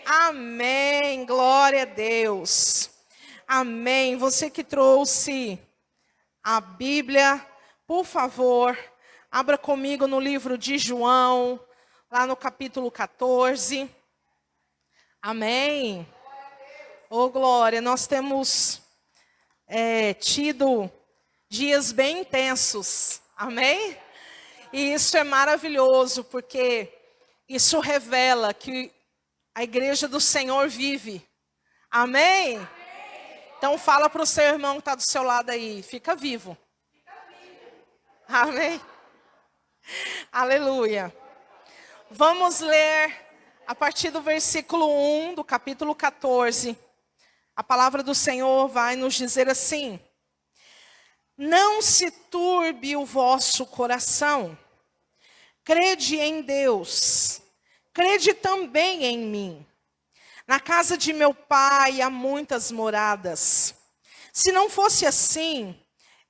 Amém. Glória a Deus. Amém. Você que trouxe a Bíblia, por favor, abra comigo no livro de João, lá no capítulo 14. Amém. Oh, glória. Nós temos tido dias bem intensos. Amém? E isso é maravilhoso, porque isso revela que a igreja do Senhor vive. Amém? Amém. Então fala para o seu irmão que está do seu lado aí. Fica vivo. Amém? Aleluia. Vamos ler a partir do versículo 1 do capítulo 14. A palavra do Senhor vai nos dizer assim: não se turbe o vosso coração. Crede em Deus. Crede também em mim. Na casa de meu pai há muitas moradas. Se não fosse assim,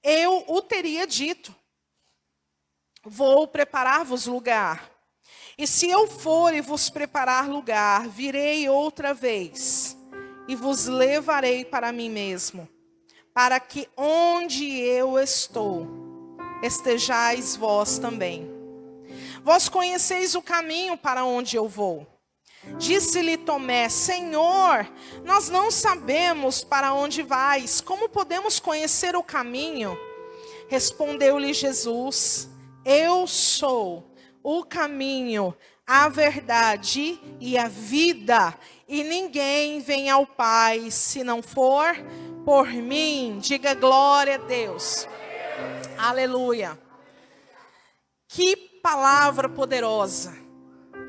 eu o teria dito. Vou preparar-vos lugar. E se eu for e vos preparar lugar, virei outra vez e vos levarei para mim mesmo, para que onde eu estou, estejais vós também. Vós conheceis o caminho para onde eu vou. Disse-lhe Tomé: Senhor, nós não sabemos para onde vais. Como podemos conhecer o caminho? Respondeu-lhe Jesus: eu sou o caminho, a verdade e a vida. E ninguém vem ao Pai se não for por mim. Diga glória a Deus. Aleluia. Que palavra poderosa.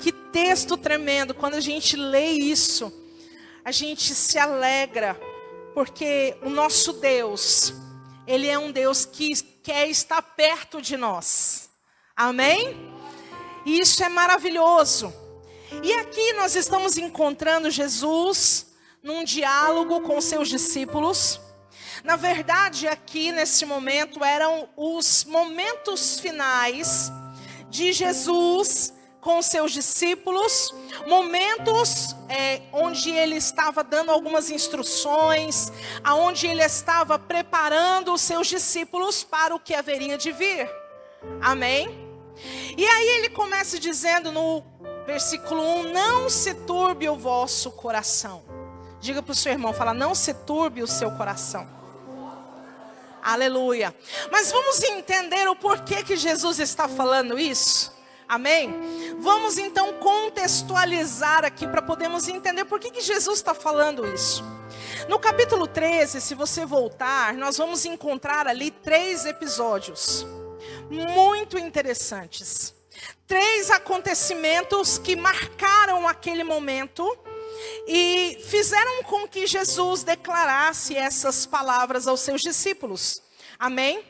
Que texto tremendo. Quando a gente lê isso, a gente se alegra, porque o nosso Deus, Ele é um Deus que quer estar perto de nós. Amém? E isso é maravilhoso. E aqui nós estamos encontrando Jesus num diálogo com seus discípulos. Na verdade, aqui nesse momento eram os momentos finais de Jesus com seus discípulos, momentos onde ele estava dando algumas instruções, aonde ele estava preparando os seus discípulos para o que haveria de vir. Amém? E aí ele começa dizendo no versículo 1, não se turbe o vosso coração. Diga para o seu irmão, fala, não se turbe o seu coração. Aleluia. Mas vamos entender o porquê que Jesus está falando isso? Amém? Vamos então contextualizar aqui para podermos entender por que Jesus está falando isso. No capítulo 13, se você voltar, nós vamos encontrar ali 3 episódios muito interessantes. 3 acontecimentos que marcaram aquele momento e fizeram com que Jesus declarasse essas palavras aos seus discípulos. Amém?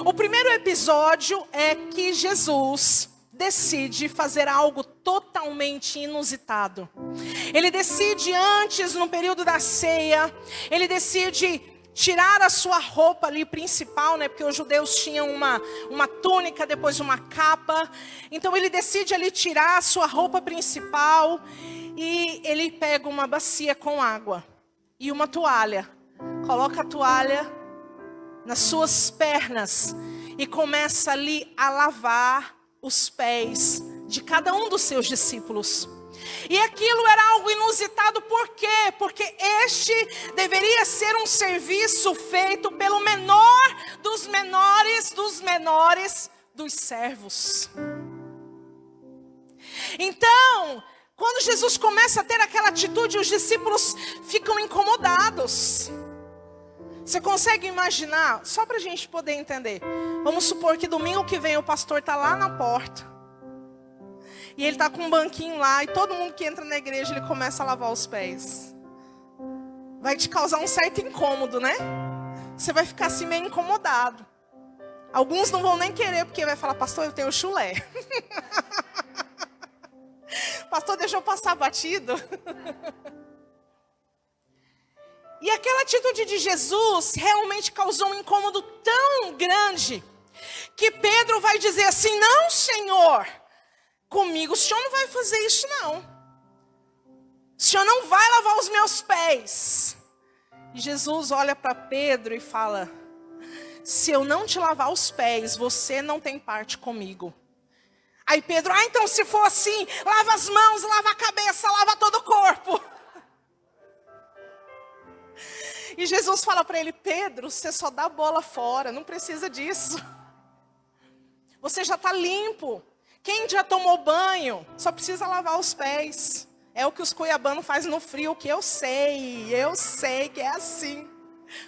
O primeiro episódio é que Jesus decide fazer algo totalmente inusitado. Ele decide antes, no período da ceia, ele decide tirar a sua roupa ali principal, né? Porque os judeus tinham uma túnica, depois uma capa. Então ele decide ali tirar a sua roupa principal e ele pega uma bacia com água e uma toalha. Coloca a toalha nas suas pernas e começa ali a lavar os pés de cada um dos seus discípulos. E aquilo era algo inusitado, por quê? Porque este deveria ser um serviço feito pelo menor dos menores dos menores dos servos. Então, quando Jesus começa a ter aquela atitude, os discípulos ficam incomodados. Você consegue imaginar? Só para a gente poder entender. Vamos supor que domingo que vem o pastor está lá na porta. E ele está com um banquinho lá. E todo mundo que entra na igreja, ele começa a lavar os pés. Vai te causar um certo incômodo, né? Você vai ficar assim meio incomodado. Alguns não vão nem querer, porque vai falar, pastor, eu tenho chulé. Pastor, deixa eu passar batido. E aquela atitude de Jesus realmente causou um incômodo tão grande, que Pedro vai dizer assim, não, Senhor, comigo o Senhor não vai fazer isso não. O senhor não vai lavar os meus pés. E Jesus olha para Pedro e fala: se eu não te lavar os pés, você não tem parte comigo. Aí Pedro: então se for assim, lava as mãos, lava a cabeça, lava todo o corpo. E Jesus fala para ele: Pedro, você só dá a bola fora, não precisa disso. Você já está limpo. Quem já tomou banho, só precisa lavar os pés. É o que os cuiabanos fazem no frio, que eu sei que é assim.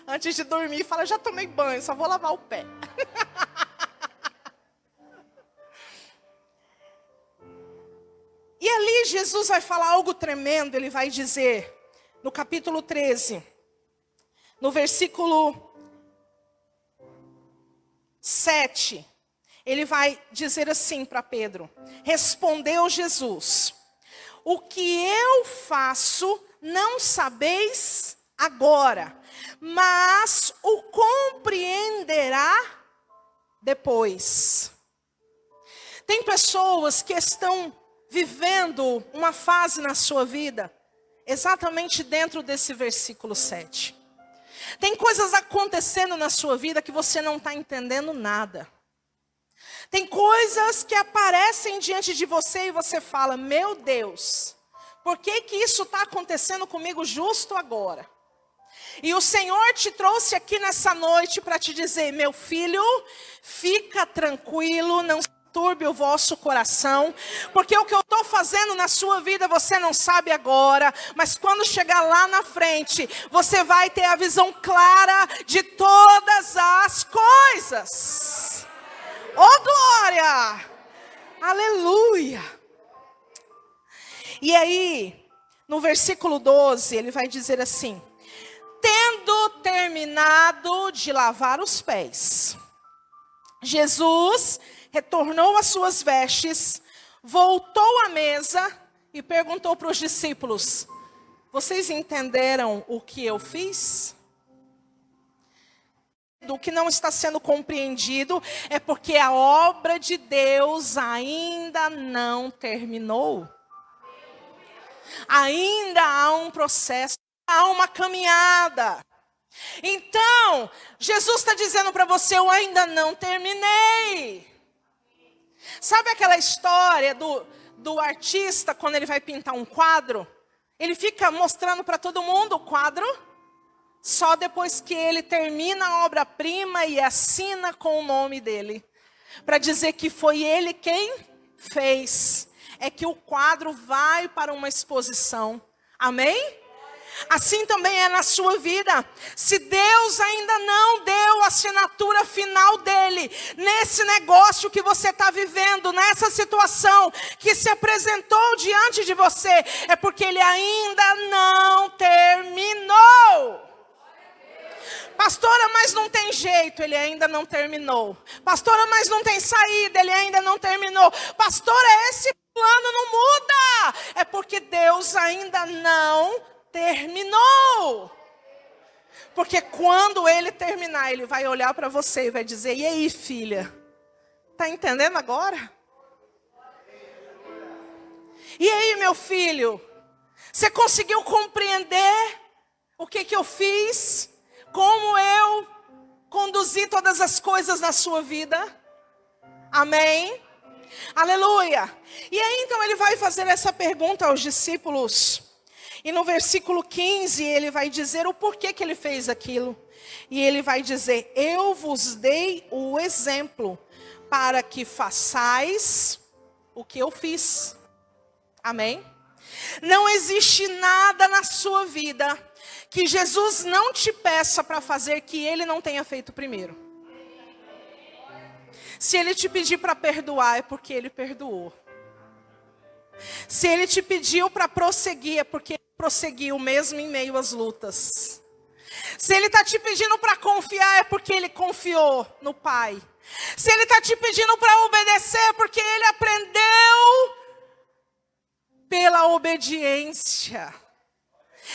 Antes de dormir, fala: já tomei banho, só vou lavar o pé. E ali Jesus vai falar algo tremendo. Ele vai dizer, no capítulo 13, no versículo 7, ele vai dizer assim para Pedro: respondeu Jesus: o que eu faço não sabeis agora, mas o compreenderá depois. Tem pessoas que estão vivendo uma fase na sua vida, exatamente dentro desse versículo 7. Tem coisas acontecendo na sua vida que você não está entendendo nada. Tem coisas que aparecem diante de você e você fala: meu Deus, por que que isso está acontecendo comigo justo agora? E o Senhor te trouxe aqui nessa noite para te dizer: meu filho, fica tranquilo, não se turbe o vosso coração, porque o que eu estou fazendo na sua vida você não sabe agora, mas quando chegar lá na frente, você vai ter a visão clara de todas as coisas. Oh glória! Aleluia! E aí, no versículo 12, ele vai dizer assim: tendo terminado de lavar os pés, Jesus retornou as suas vestes, voltou à mesa e perguntou para os discípulos: vocês entenderam o que eu fiz? O que não está sendo compreendido é porque a obra de Deus ainda não terminou. Ainda há um processo, há uma caminhada. Então, Jesus está dizendo para você: eu ainda não terminei. Sabe aquela história do artista, quando ele vai pintar um quadro? Ele fica mostrando para todo mundo o quadro, só depois que ele termina a obra-prima e assina com o nome dele, para dizer que foi ele quem fez. É que o quadro vai para uma exposição. Amém? Assim também é na sua vida. Se Deus ainda não deu a assinatura final dele nesse negócio que você está vivendo, nessa situação que se apresentou diante de você, é porque ele ainda não terminou. Pastora, mas não tem jeito, ele ainda não terminou. Pastora, mas não tem saída, ele ainda não terminou. Pastora, esse plano não muda. É porque Deus ainda não terminou. Porque quando ele terminar, ele vai olhar para você e vai dizer: e aí, filha? Está entendendo agora? E aí, meu filho? Você conseguiu compreender o que eu fiz? Como eu conduzi todas as coisas na sua vida? Amém? Aleluia! E aí então ele vai fazer essa pergunta aos discípulos. E no versículo 15 ele vai dizer o porquê que ele fez aquilo. E ele vai dizer: eu vos dei o exemplo para que façais o que eu fiz. Amém? Não existe nada na sua vida que Jesus não te peça para fazer que ele não tenha feito primeiro. Se ele te pedir para perdoar, é porque ele perdoou. Se ele te pediu para prosseguir, é porque ele prosseguiu mesmo em meio às lutas. Se ele está te pedindo para confiar, é porque ele confiou no Pai. Se ele está te pedindo para obedecer, é porque ele aprendeu pela obediência.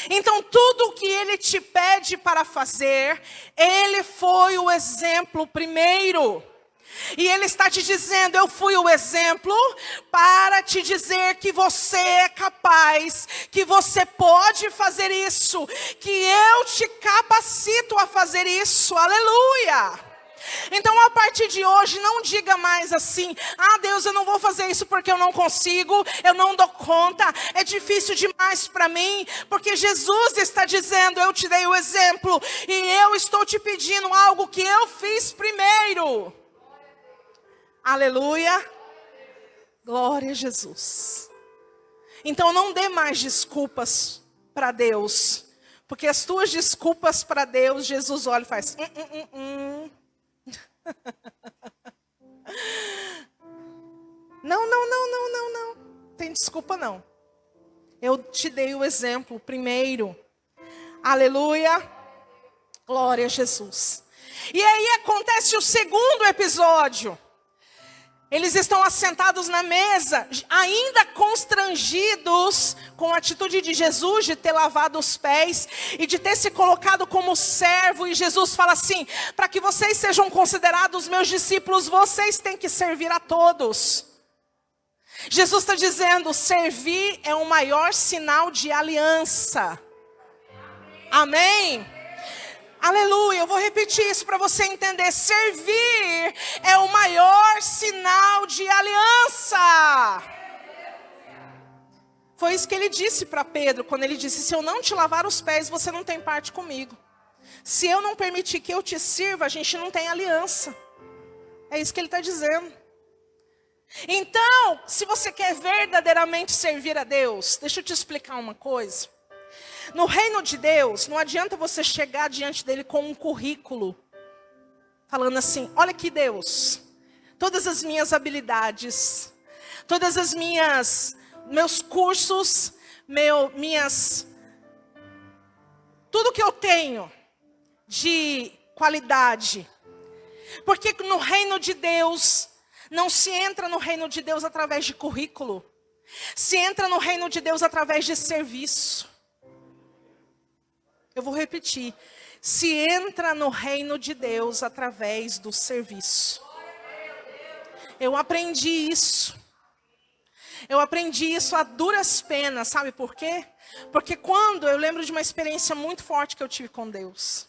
Então tudo o que ele te pede para fazer, ele foi o exemplo primeiro. E Ele está te dizendo, eu fui o exemplo para te dizer que você é capaz, que você pode fazer isso, que eu te capacito a fazer isso, aleluia. Então a partir de hoje não diga mais assim, Deus, eu não vou fazer isso porque eu não consigo, eu não dou conta, é difícil demais para mim, porque Jesus está dizendo, eu te dei o exemplo, e eu estou te pedindo algo que eu fiz primeiro. Aleluia. Glória a Jesus. Então não dê mais desculpas para Deus. Porque as tuas desculpas para Deus, Jesus olha e faz. Não. Tem desculpa não. Eu te dei o exemplo primeiro. Aleluia. Glória a Jesus. E aí acontece o segundo episódio. Eles estão assentados na mesa, ainda constrangidos com a atitude de Jesus de ter lavado os pés e de ter se colocado como servo. E Jesus fala assim, para que vocês sejam considerados meus discípulos, vocês têm que servir a todos. Jesus está dizendo, servir é o maior sinal de aliança. Amém? Aleluia, eu vou repetir isso para você entender. Servir é o maior sinal de aliança. Foi isso que ele disse para Pedro, quando ele disse, se eu não te lavar os pés, você não tem parte comigo. Se eu não permitir que eu te sirva, a gente não tem aliança. É isso que ele está dizendo. Então, se você quer verdadeiramente servir a Deus, deixa eu te explicar uma coisa. No reino de Deus, não adianta você chegar diante dele com um currículo, falando assim, olha aqui Deus, todas as minhas habilidades, todas as meus cursos, tudo que eu tenho de qualidade. Porque no reino de Deus, não se entra no reino de Deus através de currículo, se entra no reino de Deus através de serviço. Eu vou repetir. Se entra no reino de Deus através do serviço. Eu aprendi isso. Eu aprendi isso a duras penas. Sabe por quê? Porque eu lembro de uma experiência muito forte que eu tive com Deus.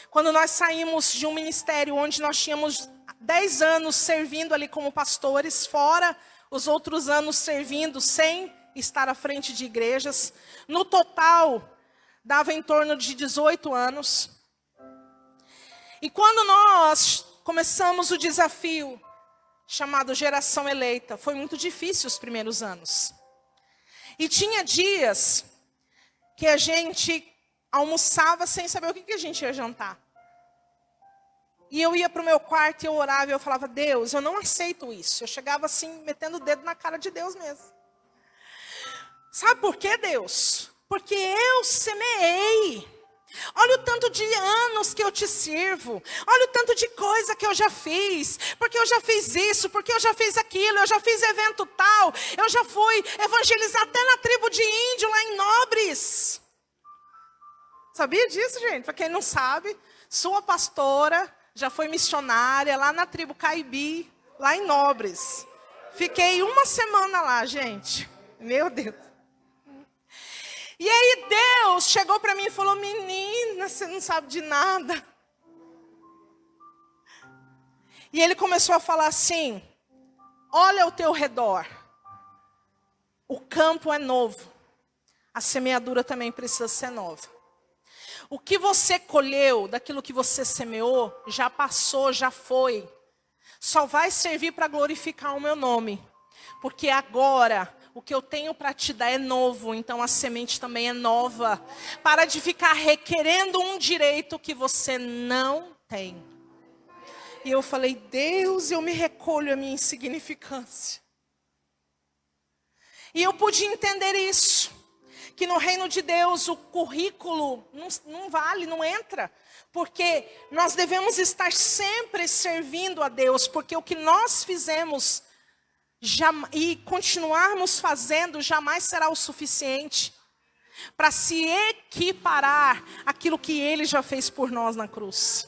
Quando nós saímos de um ministério onde nós tínhamos 10 anos servindo ali como pastores, fora os outros anos servindo sem estar à frente de igrejas. No total, dava em torno de 18 anos. E quando nós começamos o desafio chamado Geração Eleita, foi muito difícil os primeiros anos. E tinha dias que a gente almoçava sem saber o que a gente ia jantar. E eu ia para o meu quarto e eu orava e eu falava, Deus, eu não aceito isso. Eu chegava assim, metendo o dedo na cara de Deus mesmo. Sabe por quê, Deus? Porque eu semeei. Olha o tanto de anos que eu te sirvo. Olha o tanto de coisa que eu já fiz. Porque eu já fiz isso, porque eu já fiz aquilo, eu já fiz evento tal. Eu já fui evangelizar até na tribo de índio lá em Nobres. Sabia disso, gente? Para quem não sabe, sua pastora já foi missionária lá na tribo Caibi, lá em Nobres. Fiquei uma semana lá, gente. Meu Deus. E aí Deus chegou para mim e falou, menina, você não sabe de nada. E ele começou a falar assim, olha ao teu redor. O campo é novo. A semeadura também precisa ser nova. O que você colheu daquilo que você semeou, já passou, já foi. Só vai servir para glorificar o meu nome. Porque agora o que eu tenho para te dar é novo, então a semente também é nova. Para de ficar requerendo um direito que você não tem. E eu falei, Deus, eu me recolho a minha insignificância. E eu pude entender isso. Que no reino de Deus o currículo não vale, não entra. Porque nós devemos estar sempre servindo a Deus. Porque o que nós fizemos e continuarmos fazendo jamais será o suficiente para se equiparar àquilo que Ele já fez por nós na cruz.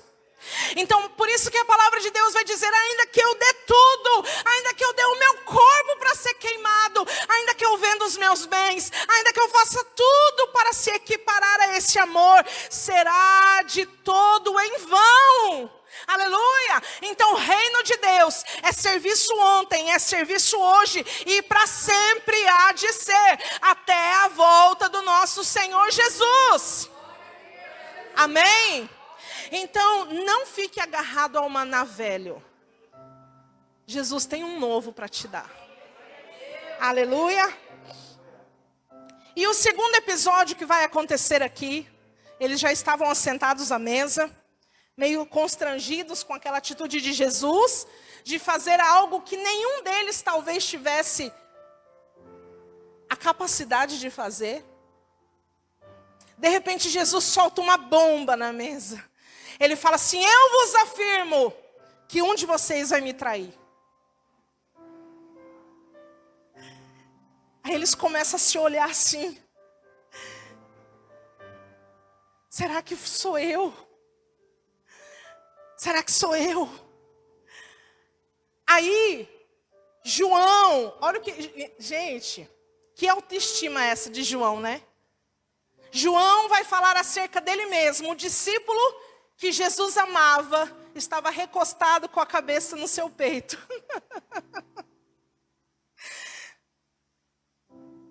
Então, por isso que a palavra de Deus vai dizer, ainda que eu dê tudo, ainda que eu dê o meu corpo para ser queimado, ainda que eu venda os meus bens, ainda que eu faça tudo para se equiparar a esse amor, será de todo em vão. Aleluia! Então o reino de Deus é serviço ontem, é serviço hoje e para sempre há de ser, até a volta do nosso Senhor Jesus. Amém? Então não fique agarrado ao maná velho. Jesus tem um novo para te dar. Aleluia! E o segundo episódio que vai acontecer aqui, eles já estavam assentados à mesa, meio constrangidos com aquela atitude de Jesus, de fazer algo que nenhum deles talvez tivesse a capacidade de fazer. De repente Jesus solta uma bomba na mesa. Ele fala assim, eu vos afirmo que um de vocês vai me trair. Aí eles começam a se olhar assim. Será que sou eu? Será que sou eu? Aí, João, olha o que... Gente, que autoestima é essa de João, né? João vai falar acerca dele mesmo. O discípulo que Jesus amava estava recostado com a cabeça no seu peito.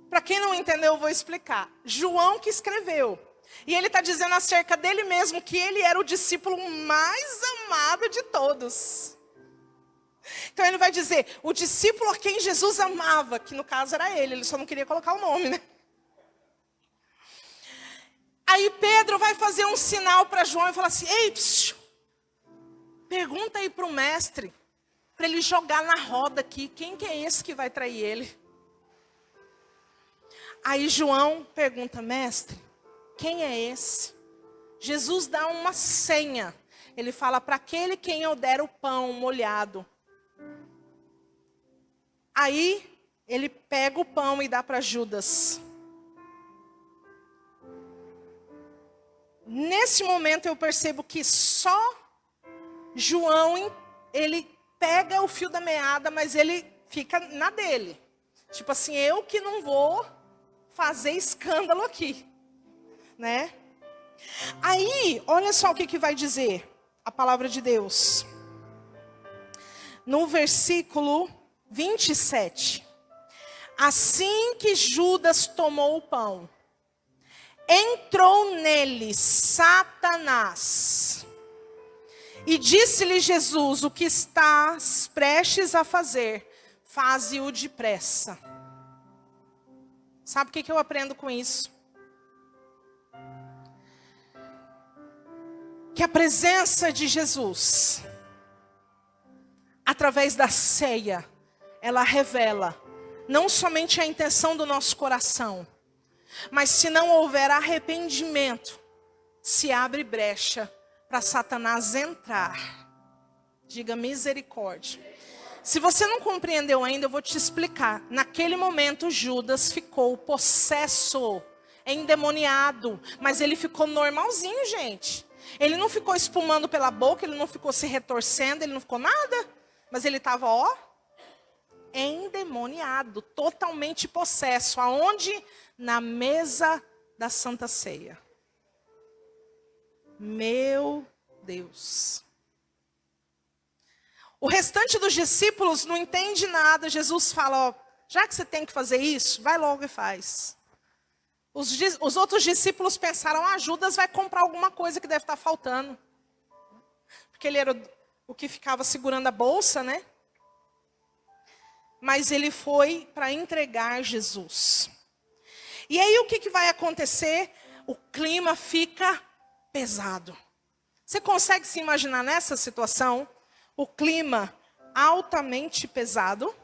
Para quem não entendeu, eu vou explicar. João que escreveu. E ele está dizendo acerca dele mesmo que ele era o discípulo mais amado de todos. Então ele vai dizer, o discípulo a quem Jesus amava, que no caso era ele só não queria colocar o nome, né? Aí Pedro vai fazer um sinal para João e falar assim, ei, pergunta aí para o mestre, para ele jogar na roda aqui, quem que é esse que vai trair ele? Aí João pergunta, mestre, quem é esse? Jesus dá uma senha. Ele fala, para aquele quem eu der o pão molhado. Aí, ele pega o pão e dá para Judas. Nesse momento eu percebo que só João, ele pega o fio da meada, mas ele fica na dele. Tipo assim, eu que não vou fazer escândalo aqui. Né? Aí, olha só o que vai dizer a palavra de Deus. No versículo 27. Assim que Judas tomou o pão, entrou nele Satanás. E disse-lhe Jesus, o que estás prestes a fazer, faze-o depressa. Sabe o que eu aprendo com isso? Que a presença de Jesus, através da ceia, ela revela não somente a intenção do nosso coração, mas se não houver arrependimento, se abre brecha para Satanás entrar. Diga misericórdia. Se você não compreendeu ainda, eu vou te explicar. Naquele momento, Judas ficou possesso, endemoniado, mas ele ficou normalzinho, gente. Ele não ficou espumando pela boca, ele não ficou se retorcendo, ele não ficou nada. Mas ele estava, ó, endemoniado, totalmente possesso. Aonde? Na mesa da Santa Ceia. Meu Deus. O restante dos discípulos não entende nada. Jesus fala, ó, já que você tem que fazer isso, vai logo e faz. Os outros discípulos pensaram, Judas vai comprar alguma coisa que deve estar faltando. Porque ele era o que ficava segurando a bolsa, né? Mas ele foi para entregar Jesus. E aí o que vai acontecer? O clima fica pesado. Você consegue se imaginar nessa situação? O clima altamente pesado.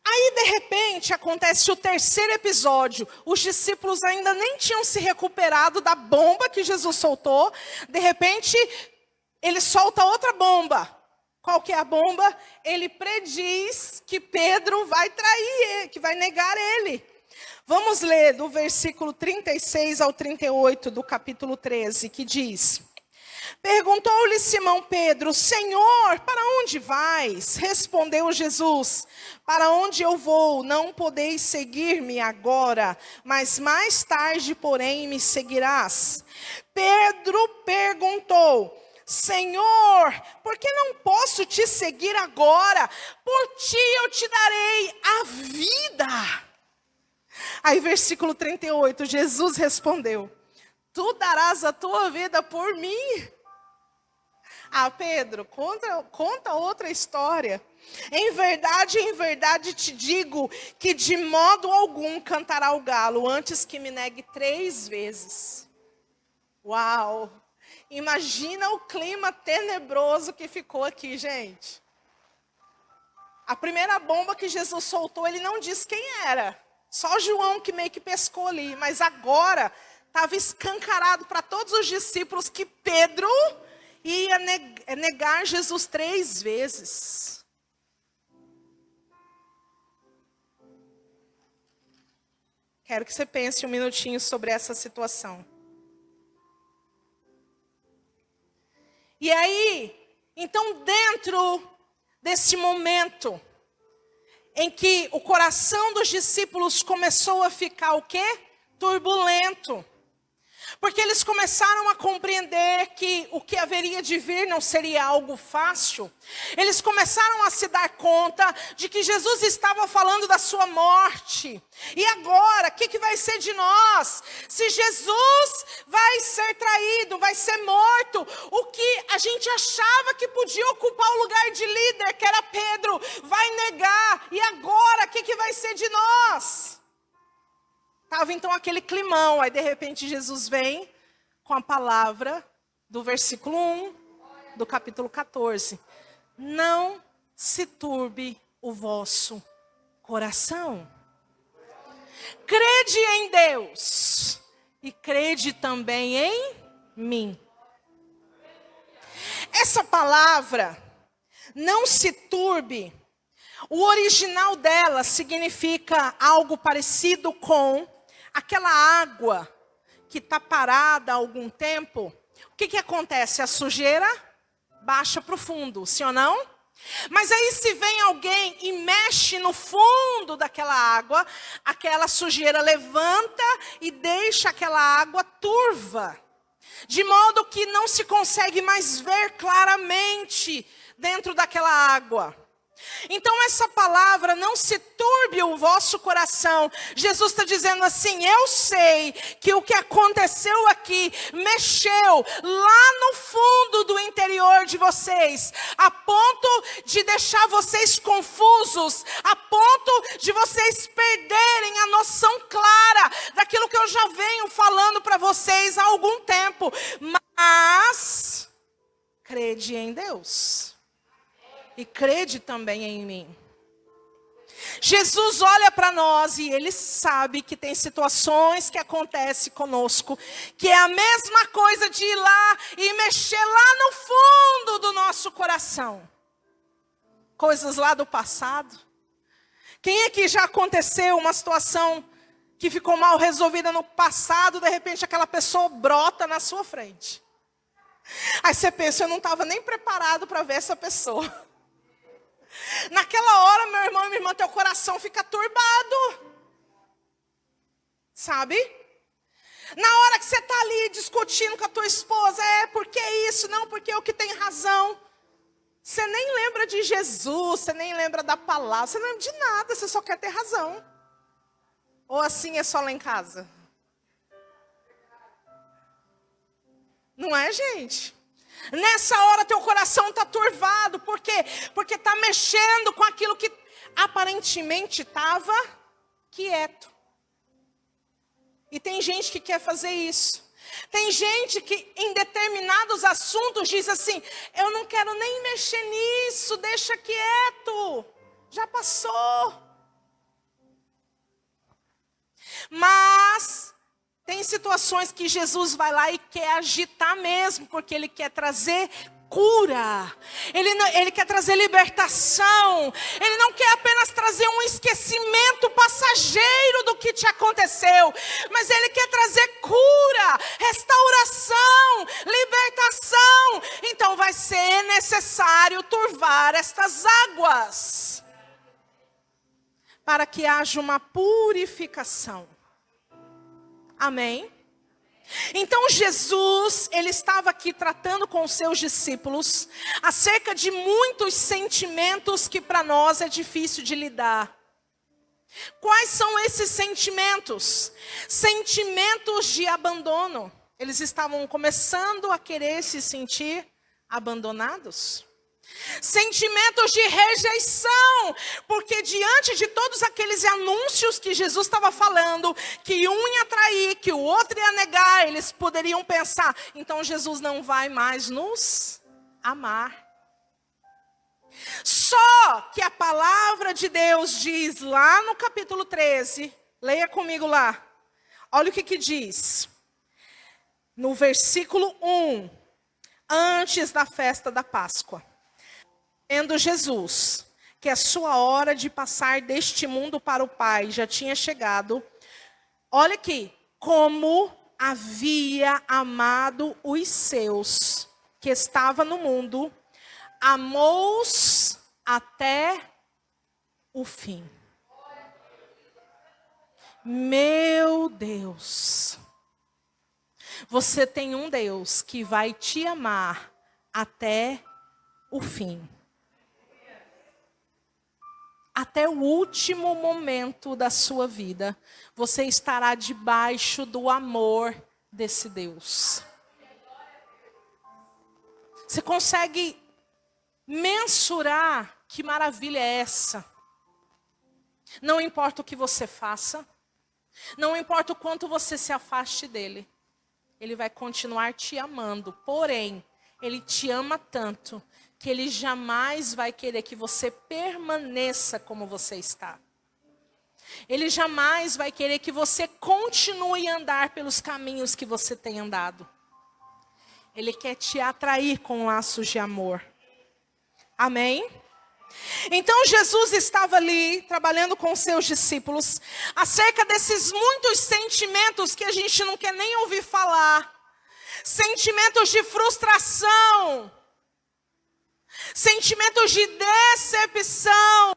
Aí, de repente, acontece o terceiro episódio. Os discípulos ainda nem tinham se recuperado da bomba que Jesus soltou. De repente, ele solta outra bomba. Qual que é a bomba? Ele prediz que Pedro vai trair, que vai negar ele. Vamos ler do versículo 36 ao 38 do capítulo 13, que diz: Perguntou-lhe Simão Pedro: Senhor, para onde vais? Respondeu Jesus: para onde eu vou, não podeis seguir-me agora, mas mais tarde, porém, me seguirás. Pedro perguntou: Senhor, por que não posso te seguir agora? Por ti eu te darei a vida. Aí, versículo 38, Jesus respondeu: tu darás a tua vida por mim? Ah, Pedro, conta outra história. Em verdade te digo que de modo algum cantará o galo antes que me negue 3 vezes. Uau! Imagina o clima tenebroso que ficou aqui, gente. A primeira bomba que Jesus soltou, ele não disse quem era. Só João que meio que pescou ali. Mas agora estava escancarado para todos os discípulos que Pedro ia negar Jesus 3 vezes. Quero que você pense um minutinho sobre essa situação. E aí, então dentro desse momento em que o coração dos discípulos começou a ficar o quê? Turbulento. Porque eles começaram a compreender que o que haveria de vir não seria algo fácil. Eles começaram a se dar conta de que Jesus estava falando da sua morte. E agora, o que vai ser de nós? Se Jesus vai ser traído, vai ser morto, o que a gente achava que podia ocupar o lugar de líder, que era Pedro, vai negar. E agora, o que vai ser de nós? Estava então aquele climão, aí de repente Jesus vem com a palavra do versículo 1 do capítulo 14. Não se turbe o vosso coração. Crede em Deus e crede também em mim. Essa palavra, não se turbe, o original dela significa algo parecido com aquela água que está parada há algum tempo. O que acontece? A sujeira baixa para o fundo, sim ou não? Mas aí se vem alguém e mexe no fundo daquela água, aquela sujeira levanta e deixa aquela água turva. De modo que não se consegue mais ver claramente dentro daquela água. Então essa palavra, não se turbe o vosso coração. Jesus está dizendo assim, eu sei que o que aconteceu aqui mexeu lá no fundo do interior de vocês, a ponto de deixar vocês confusos, a ponto de vocês perderem a noção clara daquilo que eu já venho falando para vocês há algum tempo. Mas crede em Deus. E crede também em mim. Jesus olha para nós e Ele sabe que tem situações que acontecem conosco, que é a mesma coisa de ir lá e mexer lá no fundo do nosso coração. Coisas lá do passado. Quem é que já aconteceu uma situação que ficou mal resolvida no passado, de repente aquela pessoa brota na sua frente. Aí você pensa, eu não estava nem preparado para ver essa pessoa. Naquela hora, meu irmão e minha irmã, teu coração fica turbado. Sabe? Na hora que você está ali discutindo com a tua esposa, porque isso, não, porque eu que tenho razão. Você nem lembra de Jesus, você nem lembra da palavra, você não lembra de nada, você só quer ter razão. Ou assim é só lá em casa? Não é, gente? Nessa hora teu coração está turvado. Por quê? Porque está mexendo com aquilo que aparentemente estava quieto. E tem gente que quer fazer isso. Tem gente que em determinados assuntos diz assim, eu não quero nem mexer nisso, deixa quieto. Já passou. Mas tem situações que Jesus vai lá e quer agitar mesmo, porque Ele quer trazer cura. Ele quer trazer libertação. Ele não quer apenas trazer um esquecimento passageiro do que te aconteceu, mas Ele quer trazer cura, restauração, libertação. Então vai ser necessário turvar estas águas para que haja uma purificação. Amém? Então Jesus, ele estava aqui tratando com os seus discípulos acerca de muitos sentimentos que para nós é difícil de lidar. Quais são esses sentimentos? Sentimentos de abandono. Eles estavam começando a querer se sentir abandonados. Sentimentos de rejeição, porque diante de todos aqueles anúncios que Jesus estava falando, que um ia trair, que o outro ia negar, eles poderiam pensar, então Jesus não vai mais nos amar. Só que a palavra de Deus diz lá no capítulo 13, leia comigo lá, olha o que diz, no versículo 1, antes da festa da Páscoa. Vendo Jesus, que a sua hora de passar deste mundo para o Pai já tinha chegado, olha aqui, como havia amado os seus, que estava no mundo, amou-os até o fim. Meu Deus, você tem um Deus que vai te amar até o fim. Até o último momento da sua vida, você estará debaixo do amor desse Deus. Você consegue mensurar que maravilha é essa? Não importa o que você faça, não importa o quanto você se afaste dele, ele vai continuar te amando, porém, ele te ama tanto que ele jamais vai querer que você permaneça como você está. Ele jamais vai querer que você continue a andar pelos caminhos que você tem andado. Ele quer te atrair com laços de amor. Amém? Então Jesus estava ali, trabalhando com seus discípulos, acerca desses muitos sentimentos que a gente não quer nem ouvir falar. Sentimentos de frustração. Sentimentos de decepção.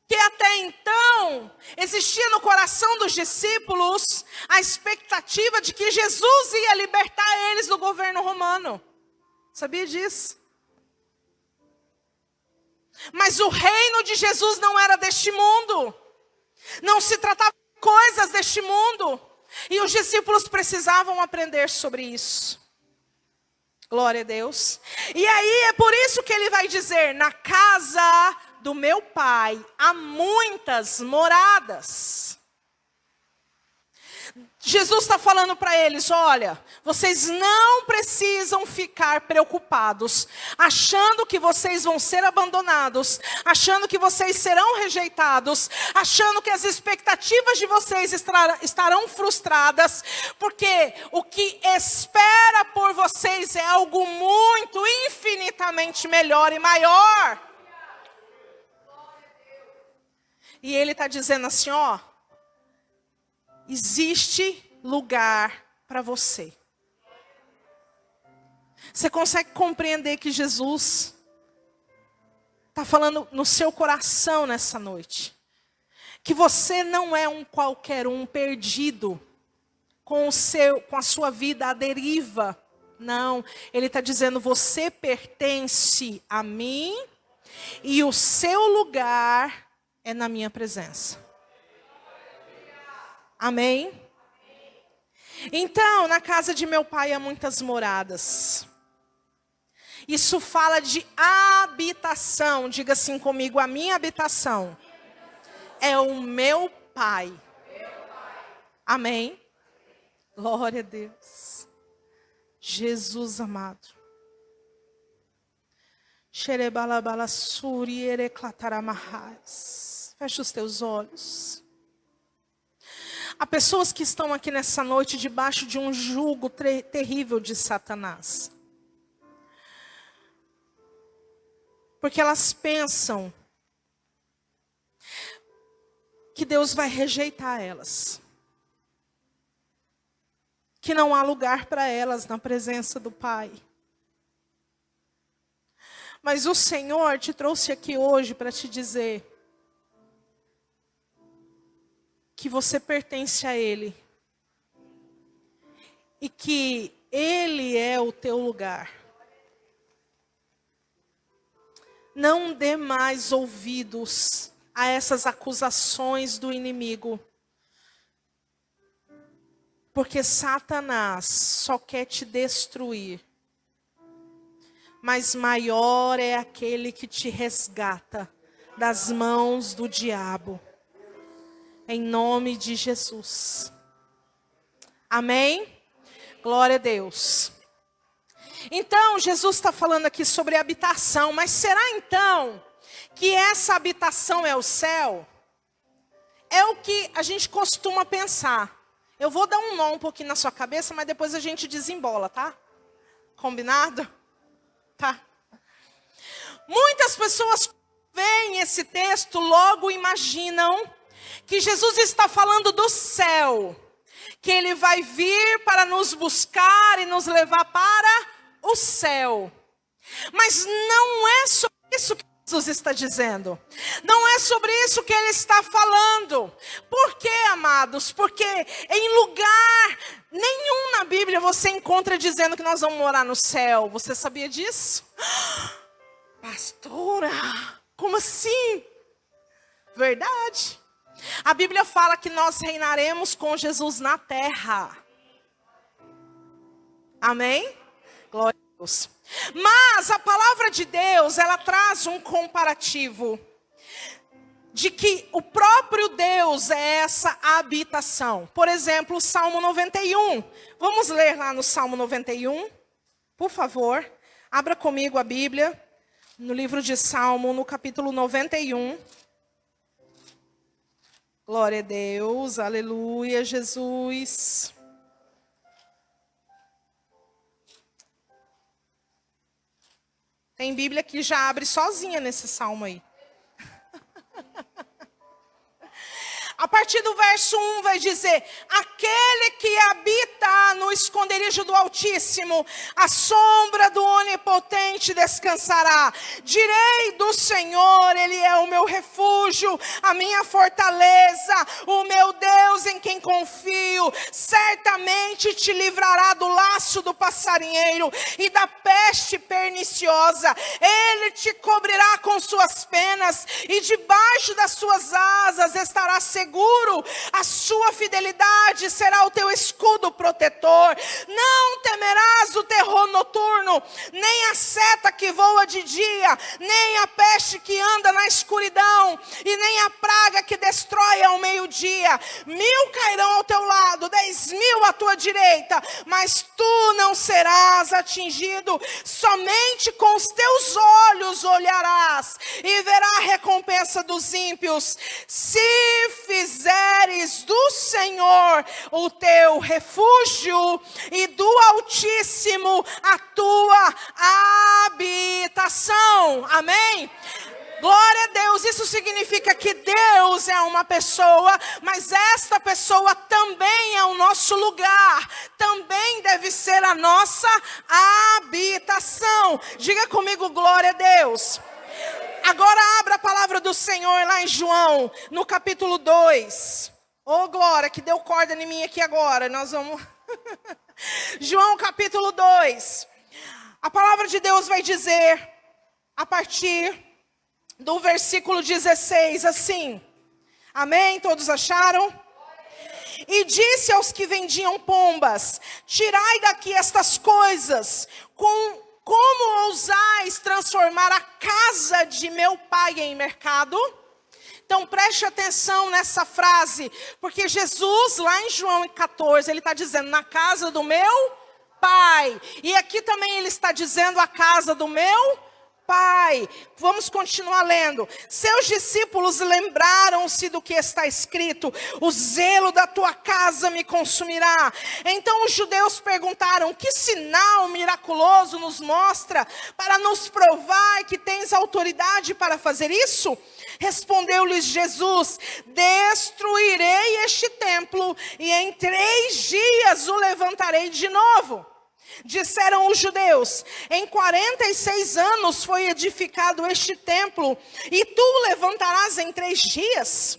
Que até então, existia no coração dos discípulos a expectativa de que Jesus ia libertar eles do governo romano. Sabia disso? Mas o reino de Jesus não era deste mundo. Não se tratava de coisas deste mundo. E os discípulos precisavam aprender sobre isso. Glória a Deus. E aí é por isso que ele vai dizer, na casa do meu pai há muitas moradas. Jesus está falando para eles, olha, vocês não precisam ficar preocupados, achando que vocês vão ser abandonados, achando que vocês serão rejeitados, achando que as expectativas de vocês estarão frustradas, porque o que espera por vocês é algo muito, infinitamente melhor e maior. E ele está dizendo assim, ó, existe lugar para você. Você consegue compreender que Jesus está falando no seu coração nessa noite? Que você não é um qualquer um perdido, com a sua vida à deriva. Não, ele está dizendo, você pertence a mim e o seu lugar é na minha presença. Amém? Então, na casa de meu pai há muitas moradas. Isso fala de habitação. Diga assim comigo, a minha habitação é o meu pai. Amém? Glória a Deus. Jesus amado. Xerebalabalassuri ereclataramahais. Fecha os teus olhos. Há pessoas que estão aqui nessa noite debaixo de um jugo terrível de Satanás. Porque elas pensam que Deus vai rejeitar elas. Que não há lugar para elas na presença do Pai. Mas o Senhor te trouxe aqui hoje para te dizer que você pertence a Ele. E que Ele é o teu lugar. Não dê mais ouvidos a essas acusações do inimigo. Porque Satanás só quer te destruir. Mas maior é aquele que te resgata das mãos do diabo. Em nome de Jesus. Amém? Glória a Deus. Então, Jesus está falando aqui sobre habitação. Mas será então que essa habitação é o céu? É o que a gente costuma pensar. Eu vou dar um nó um pouquinho na sua cabeça, mas depois a gente desembola, tá? Combinado? Tá. Muitas pessoas veem esse texto, logo imaginam que Jesus está falando do céu. Que Ele vai vir para nos buscar e nos levar para o céu. Mas não é sobre isso que Jesus está dizendo. Não é sobre isso que Ele está falando. Por quê, amados? Porque em lugar nenhum na Bíblia você encontra dizendo que nós vamos morar no céu. Você sabia disso? Pastora, como assim? Verdade. A Bíblia fala que nós reinaremos com Jesus na terra. Amém? Glória a Deus. Mas a palavra de Deus, ela traz um comparativo de que o próprio Deus é essa habitação. Por exemplo, o Salmo 91. Vamos ler lá no Salmo 91, por favor. Abra comigo a Bíblia, no livro de Salmo, no capítulo 91. Glória a Deus, aleluia, Jesus. Tem Bíblia que já abre sozinha nesse salmo aí. A partir do verso 1 vai dizer: aquele que habita no esconderijo do Altíssimo, a sombra do Onipotente descansará. Direi do Senhor, Ele é o meu refúgio, a minha fortaleza, o meu Deus em quem confio. Certamente te livrará do laço do passarinheiro e da peste perniciosa. Ele te cobrirá com suas penas e debaixo das suas asas estará seguro. A sua fidelidade será o teu escudo protetor. Não temerás o terror noturno, nem a seta que voa de dia, nem a peste que anda na escuridão, e nem a praga que destrói ao meio-dia. 1000 cairão ao teu lado, 10.000 à tua direita, mas tu não serás atingido. Somente com os teus olhos olharás e verás a recompensa dos ímpios. Se fizeres do Senhor o teu refúgio e do Altíssimo a tua habitação. Amém? Glória a Deus. Isso significa que Deus é uma pessoa, mas esta pessoa também é o nosso lugar. Também deve ser a nossa habitação. Diga comigo, glória a Deus. Agora abra a palavra do Senhor lá em João, no capítulo 2. Ô, glória, que deu corda em mim aqui agora. Nós vamos... João, capítulo 2. A palavra de Deus vai dizer, a partir do versículo 16, assim. Amém? Todos acharam? E disse aos que vendiam pombas: tirai daqui estas coisas, como ousais transformar a casa de meu pai em mercado? Então preste atenção nessa frase, porque Jesus lá em João 14, ele está dizendo na casa do meu pai. E aqui também ele está dizendo a casa do meu Pai. Vamos continuar lendo. Seus discípulos lembraram-se do que está escrito: o zelo da tua casa me consumirá. Então os judeus perguntaram: que sinal miraculoso nos mostra para nos provar que tens autoridade para fazer isso? Respondeu-lhes Jesus: destruirei este templo e em 3 dias o levantarei de novo. Disseram os judeus: em 46 anos foi edificado este templo, e tu o levantarás em 3 dias?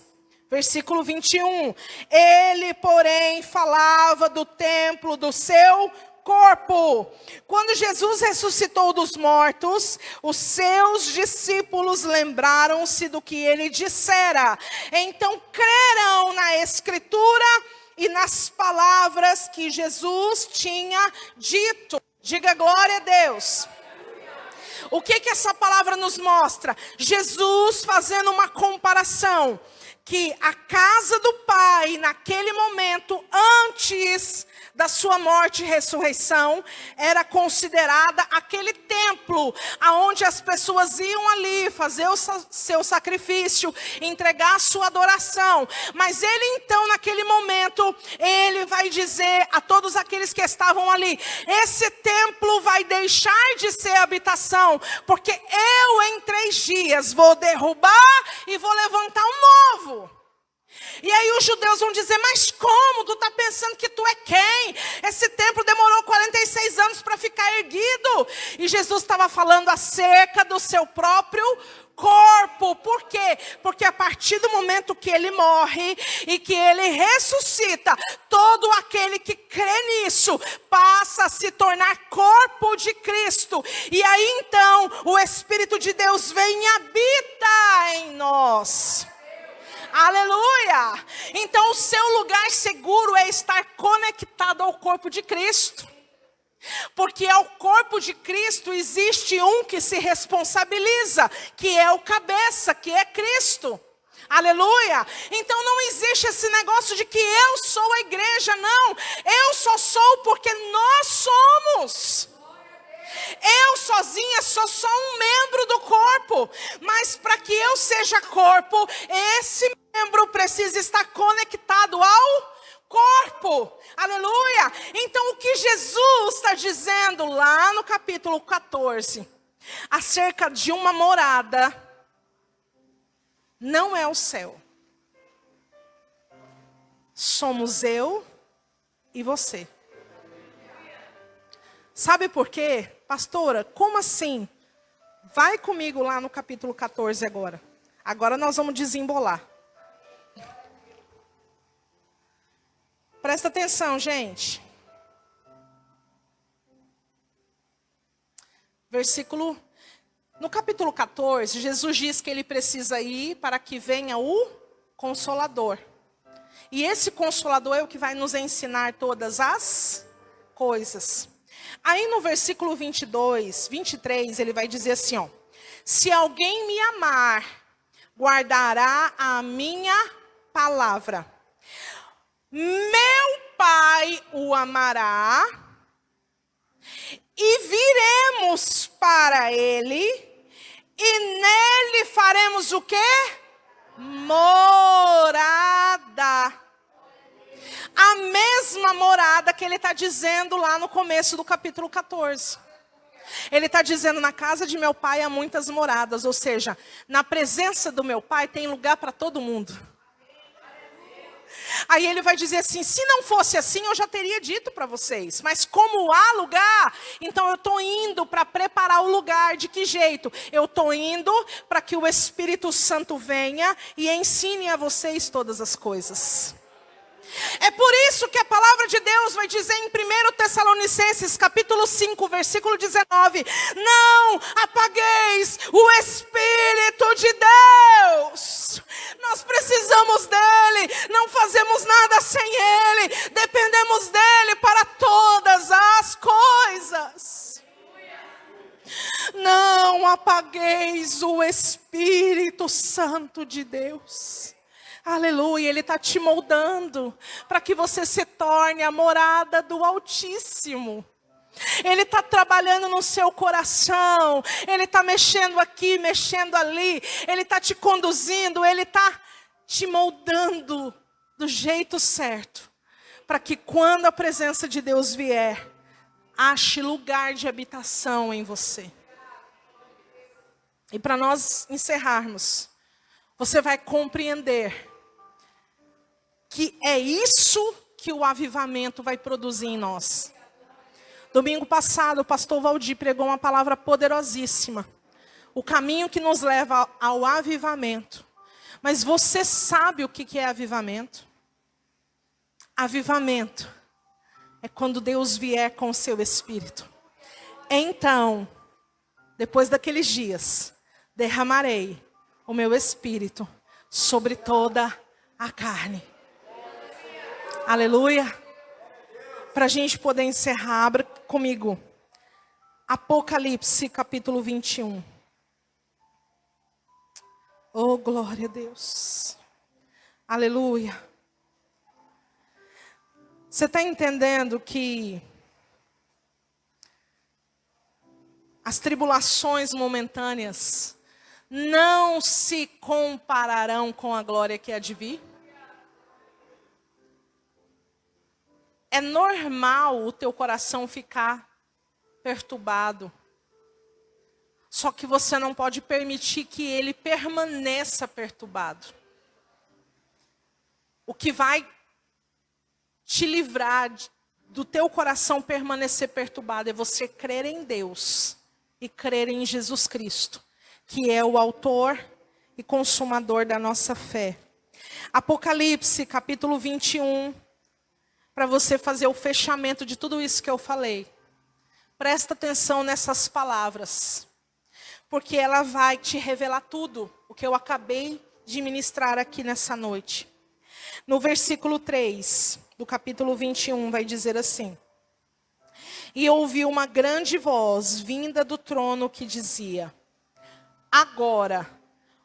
Versículo 21. Ele, porém, falava do templo do seu corpo. Quando Jesus ressuscitou dos mortos, os seus discípulos lembraram-se do que ele dissera. Então creram na Escritura e nas palavras que Jesus tinha dito. Diga glória a Deus. O que essa palavra nos mostra? Jesus fazendo uma comparação. Que a casa do Pai, naquele momento, antes da sua morte e ressurreição, era considerada aquele templo, aonde as pessoas iam ali fazer o seu sacrifício, entregar a sua adoração. Mas ele então, naquele momento, ele vai dizer a todos aqueles que estavam ali: esse templo vai deixar de ser habitação, porque eu em 3 dias vou derrubar e vou levantar um novo. E aí os judeus vão dizer: mas como? Tu está pensando que tu é quem? Esse templo demorou 46 anos para ficar erguido. E Jesus estava falando acerca do seu próprio corpo. Por quê? Porque a partir do momento que ele morre e que ele ressuscita, todo aquele que crê nisso passa a se tornar corpo de Cristo. E aí então o Espírito de Deus vem e habita em nós. Aleluia! Então o seu lugar seguro é estar conectado ao corpo de Cristo. Porque ao corpo de Cristo existe um que se responsabiliza, que é o cabeça, que é Cristo. Aleluia! Então não existe esse negócio de que eu sou a igreja, não. Eu só sou porque nós somos. Eu sozinha sou só um membro do corpo, mas para que eu seja corpo, esse membro precisa estar conectado ao corpo. Aleluia! Então o que Jesus está dizendo lá no capítulo 14, acerca de uma morada, não é o céu. Somos eu e você. Sabe por quê? Pastora, como assim? Vai comigo lá no capítulo 14 agora. Agora nós vamos desembolar. Presta atenção, gente. No capítulo 14, Jesus diz que ele precisa ir para que venha o Consolador. E esse Consolador é o que vai nos ensinar todas as coisas. Aí no versículo 23, ele vai dizer assim, ó: se alguém me amar, guardará a minha palavra. Meu Pai o amará, e viremos para ele, e nele faremos o quê? Morada. A mesma morada que ele está dizendo lá no começo do capítulo 14. Ele está dizendo: na casa de meu pai há muitas moradas. Ou seja, na presença do meu pai tem lugar para todo mundo. Aí ele vai dizer assim: se não fosse assim eu já teria dito para vocês. Mas como há lugar, então eu estou indo para preparar o lugar. De que jeito? Eu estou indo para que o Espírito Santo venha e ensine a vocês todas as coisas. É por isso que a palavra de Deus vai dizer em 1 Tessalonicenses capítulo 5, versículo 19: não apagueis o Espírito de Deus. Nós precisamos dele, não fazemos nada sem ele, dependemos dele para todas as coisas. Não apagueis o Espírito Santo de Deus. Aleluia, ele está te moldando para que você se torne a morada do Altíssimo. Ele está trabalhando no seu coração. Ele está mexendo aqui, mexendo ali. Ele está te conduzindo. Ele está te moldando do jeito certo. Para que quando a presença de Deus vier, ache lugar de habitação em você. E para nós encerrarmos, você vai compreender que é isso que o avivamento vai produzir em nós. Domingo passado, o pastor Valdir pregou uma palavra poderosíssima. O caminho que nos leva ao avivamento. Mas você sabe o que é avivamento? Avivamento é quando Deus vier com o seu Espírito. Então, depois daqueles dias, derramarei o meu Espírito sobre toda a carne. Aleluia. Para a gente poder encerrar, abra comigo. Apocalipse, capítulo 21. Oh, glória a Deus. Aleluia. Você está entendendo que as tribulações momentâneas não se compararão com a glória que há de vir? É normal o teu coração ficar perturbado. Só que você não pode permitir que ele permaneça perturbado. O que vai te livrar do teu coração permanecer perturbado é você crer em Deus e crer em Jesus Cristo, que é o autor e consumador da nossa fé. Apocalipse, capítulo 21. Para você fazer o fechamento de tudo isso que eu falei. Presta atenção nessas palavras. Porque ela vai te revelar tudo o que eu acabei de ministrar aqui nessa noite. No versículo 3 do capítulo 21 vai dizer assim: E ouvi uma grande voz vinda do trono que dizia: Agora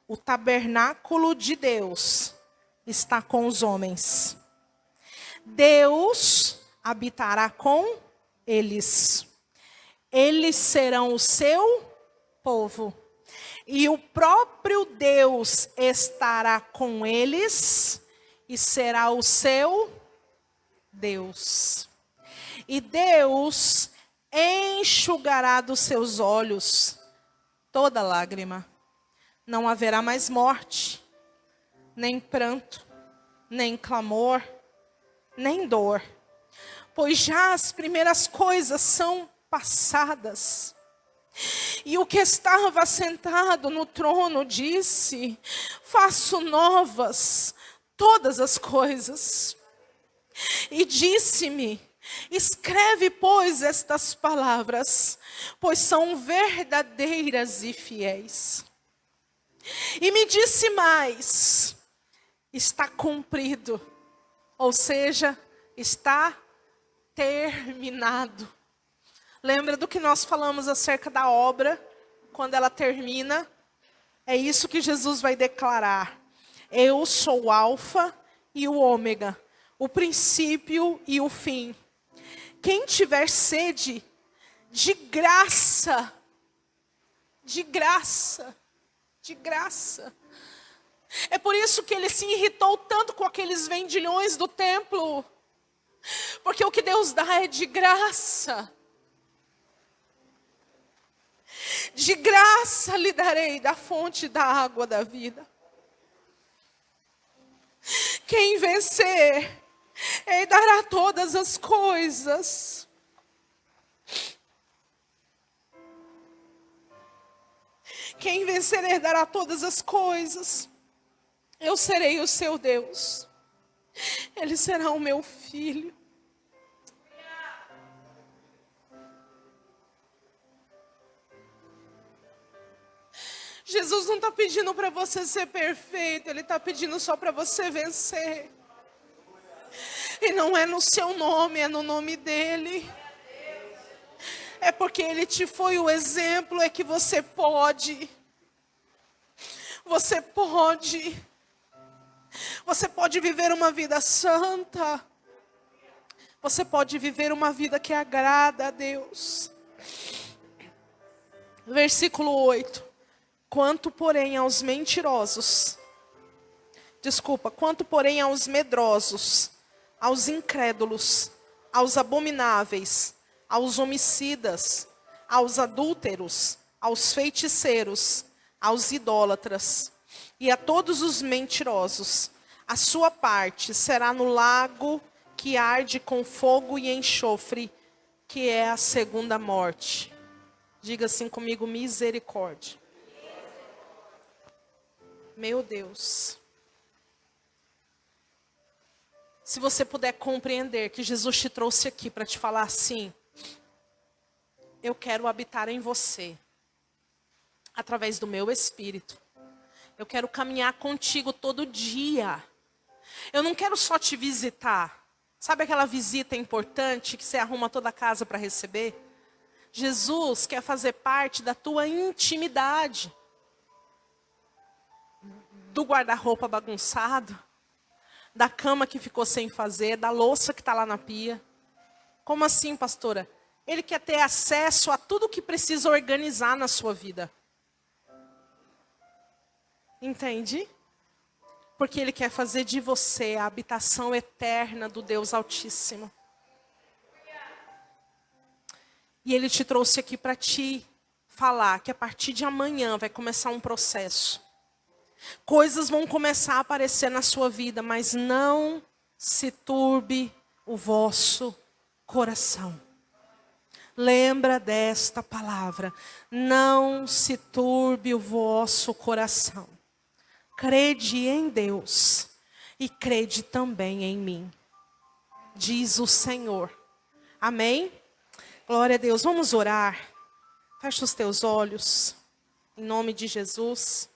o tabernáculo de Deus está com os homens. Deus habitará com eles. Eles serão o seu povo. E o próprio Deus estará com eles e será o seu Deus. E Deus enxugará dos seus olhos toda lágrima. Não haverá mais morte, nem pranto, nem clamor, nem dor, pois já as primeiras coisas são passadas. E o que estava sentado no trono disse: Faço novas todas as coisas. E disse-me: Escreve, pois, estas palavras, pois são verdadeiras e fiéis. E me disse mais: Está cumprido. Ou seja, está terminado. Lembra do que nós falamos acerca da obra, quando ela termina? É isso que Jesus vai declarar. Eu sou o Alfa e o Ômega, o princípio e o fim. Quem tiver sede, de graça, de graça, de graça. É por isso que ele se irritou tanto com aqueles vendilhões do templo. Porque o que Deus dá é de graça. De graça lhe darei da fonte da água da vida. Quem vencer, herdará todas as coisas. Quem vencer, herdará todas as coisas. Eu serei o seu Deus. Ele será o meu filho. Jesus não está pedindo para você ser perfeito. Ele está pedindo só para você vencer. E não é no seu nome, é no nome dele. É porque ele te foi o exemplo, é que você pode. Você pode. Você pode viver uma vida santa. você pode viver uma vida que agrada a Deus. Versículo 8. Quanto porém aos medrosos, aos incrédulos, aos abomináveis, aos homicidas, aos adúlteros, aos feiticeiros, aos idólatras e a todos os mentirosos, a sua parte será no lago que arde com fogo e enxofre, que é a segunda morte. Diga assim comigo: misericórdia. Meu Deus. Se você puder compreender que Jesus te trouxe aqui para te falar assim: eu quero habitar em você, através do meu Espírito. Eu quero caminhar contigo todo dia. Eu não quero só te visitar. Sabe aquela visita importante que você arruma toda a casa para receber? Jesus quer fazer parte da tua intimidade. Do guarda-roupa bagunçado, da cama que ficou sem fazer, da louça que está lá na pia. Como assim, pastora? Ele quer ter acesso a tudo que precisa organizar na sua vida. Entende? Porque Ele quer fazer de você a habitação eterna do Deus Altíssimo. E Ele te trouxe aqui para te falar que a partir de amanhã vai começar um processo. Coisas vão começar a aparecer na sua vida, mas não se turbe o vosso coração. Lembra desta palavra: não se turbe o vosso coração. Crede em Deus e crede também em mim, diz o Senhor. Amém? Glória a Deus. Vamos orar. Fecha os teus olhos, em nome de Jesus.